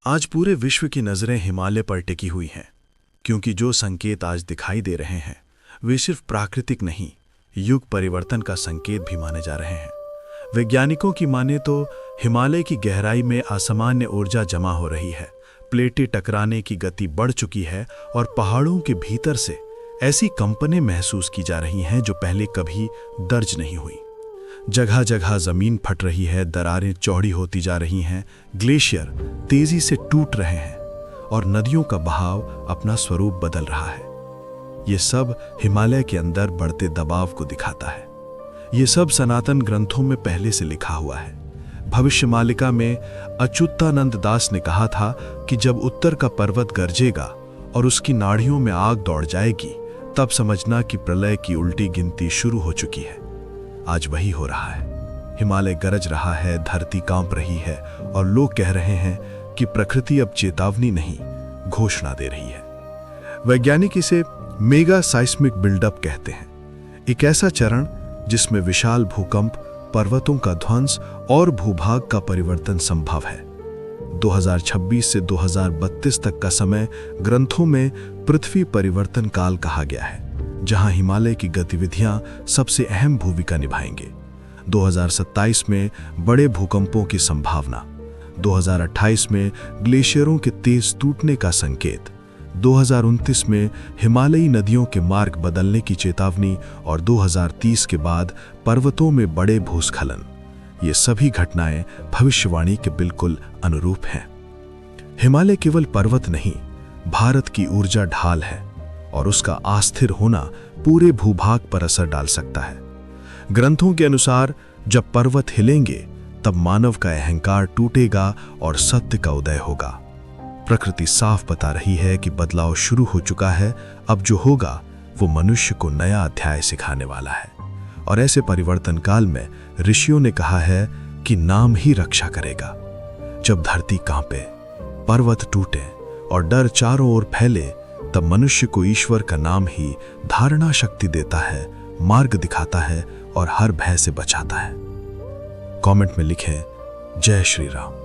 आज पूरे विश्व की नज़रें हिमालय पर टिकी हुई हैं, क्योंकि जो संकेत आज दिखाई दे रहे हैं वे सिर्फ प्राकृतिक नहीं, युग परिवर्तन का संकेत भी माने जा रहे हैं। वैज्ञानिकों की माने तो हिमालय की गहराई में असामान्य ऊर्जा जमा हो रही है, प्लेटें टकराने की गति बढ़ चुकी है और पहाड़ों के भीतर से ऐसी कंपनें महसूस की जा रही हैं जो पहले कभी दर्ज नहीं हुई। जगह जगह जमीन फट रही है, दरारें चौड़ी होती जा रही हैं, ग्लेशियर तेजी से टूट रहे हैं और नदियों का बहाव अपना स्वरूप बदल रहा है। ये सब हिमालय के अंदर बढ़ते दबाव को दिखाता है। ये सब सनातन ग्रंथों में पहले से लिखा हुआ है। भविष्यमालिका में अच्युतानंद दास ने कहा था कि जब उत्तर का पर्वत गरजेगा और उसकी नाड़ियों में आग दौड़ जाएगी, तब समझना कि प्रलय की उल्टी गिनती शुरू हो चुकी है। आज वही हो रहा है। हिमालय गरज रहा है, धरती कांप रही है और लोग कह रहे हैं कि प्रकृति अब चेतावनी नहीं, घोषणा दे रही है। वैज्ञानिक इसे मेगा साइस्मिक बिल्डअप कहते हैं, एक ऐसा चरण जिसमें विशाल भूकंप, पर्वतों का ध्वंस और भूभाग का परिवर्तन संभव है। 2026 से 2032 तक का समय ग्रंथों में पृथ्वी परिवर्तन काल कहा गया है, जहां हिमालय की गतिविधियां सबसे अहम भूमिका निभाएंगे। 2027 में बड़े भूकंपों की संभावना, 2028 में ग्लेशियरों के तेज टूटने का संकेत, 2029 में हिमालयी नदियों के मार्ग बदलने की चेतावनी और 2030 के बाद पर्वतों में बड़े भूस्खलन। ये सभी घटनाएं भविष्यवाणी के बिल्कुल अनुरूप हैं। हिमालय केवल पर्वत नहीं, भारत की ऊर्जा ढाल है और उसका अस्थिर होना पूरे भूभाग पर असर डाल सकता है। ग्रंथों के अनुसार जब पर्वत हिलेंगे तब मानव का अहंकार टूटेगा और सत्य का उदय होगा। प्रकृति साफ बता रही है कि बदलाव शुरू हो चुका है। अब जो होगा वो मनुष्य को नया अध्याय सिखाने वाला है। और ऐसे परिवर्तन काल में ऋषियों ने कहा है कि नाम ही रक्षा करेगा। जब धरती कांपे, पर्वत टूटे और डर चारों ओर फैले, तब मनुष्य को ईश्वर का नाम ही धारणा शक्ति देता है, मार्ग दिखाता है और हर भय से बचाता है। कमेंट में लिखें, जय श्री राम।